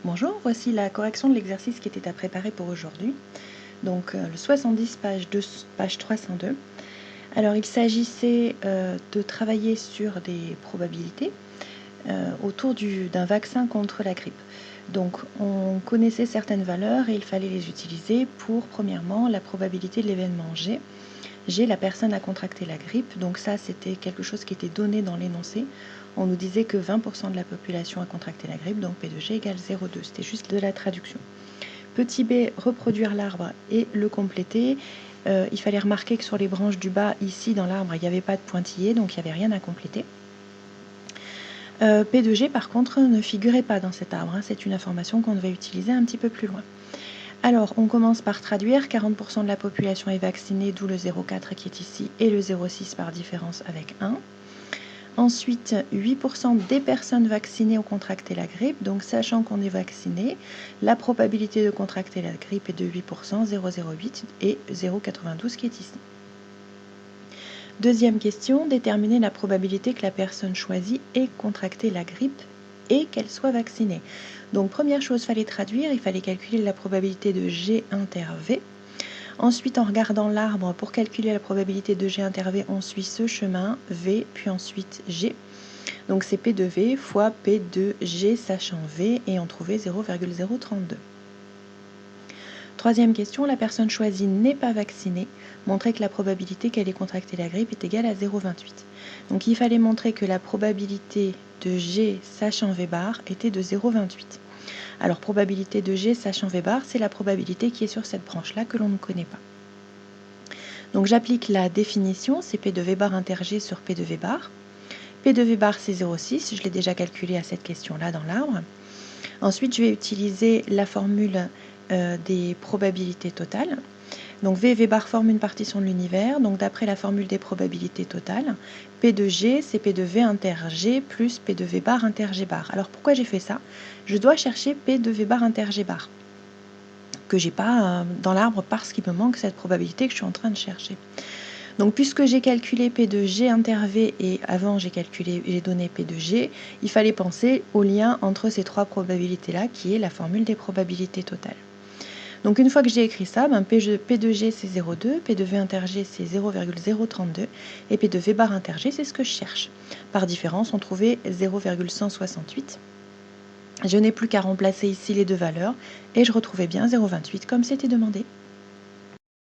Bonjour, voici la correction de l'exercice qui était à préparer pour aujourd'hui. Donc le 70, page 302. Alors il s'agissait de travailler sur des probabilités autour d'un vaccin contre la grippe. Donc on connaissait certaines valeurs et il fallait les utiliser pour, premièrement, la probabilité de l'événement G. G, la personne a contracté la grippe, donc ça c'était quelque chose qui était donné dans l'énoncé. On nous disait que 20% de la population a contracté la grippe, donc P de G égale 0,2. C'était juste de la traduction. Petit b, reproduire l'arbre et le compléter. Il fallait remarquer que sur les branches du bas, ici dans l'arbre, il n'y avait pas de pointillés, donc il n'y avait rien à compléter. P de G, par contre, ne figurait pas dans cet arbre. C'est une information qu'on devait utiliser un petit peu plus loin. Alors, on commence par traduire. 40% de la population est vaccinée, d'où le 0,4 qui est ici, et le 0,6 par différence avec 1. Ensuite, 8% des personnes vaccinées ont contracté la grippe. Donc, sachant qu'on est vacciné, la probabilité de contracter la grippe est de 8%, 0,08 et 0,92 qui est ici. Deuxième question, déterminer la probabilité que la personne choisie ait contracté la grippe et qu'elle soit vaccinée. Donc, première chose, il fallait traduire, il fallait calculer la probabilité de G inter V. Ensuite, en regardant l'arbre, pour calculer la probabilité de G inter V, on suit ce chemin, V, puis ensuite G. Donc c'est P de V fois P de G sachant V et on trouvait 0,032. Troisième question, la personne choisie n'est pas vaccinée. Montrer que la probabilité qu'elle ait contracté la grippe est égale à 0,28. Donc il fallait montrer que la probabilité de G sachant V bar était de 0,28. Alors probabilité de G sachant V bar, c'est la probabilité qui est sur cette branche-là que l'on ne connaît pas. Donc j'applique la définition, c'est P de V bar inter G sur P de V bar. P de V bar c'est 0,6, je l'ai déjà calculé à cette question-là dans l'arbre. Ensuite, je vais utiliser la formule des probabilités totales. Donc V bar forme une partition de l'univers. Donc d'après la formule des probabilités totales, P de G, c'est P de V inter G plus P de V bar inter G bar. Alors pourquoi j'ai fait ça? Je dois chercher P de V bar inter G bar, que j'ai pas dans l'arbre parce qu'il me manque cette probabilité que je suis en train de chercher. Donc puisque j'ai calculé P de G inter V et avant j'ai donné P de G, il fallait penser au lien entre ces trois probabilités-là qui est la formule des probabilités totales. Donc une fois que j'ai écrit ça, P de G c'est 0,2, P de V inter G c'est 0,032 et P de V bar inter G c'est ce que je cherche. Par différence, on trouvait 0,168. Je n'ai plus qu'à remplacer ici les deux valeurs et je retrouvais bien 0,28 comme c'était demandé.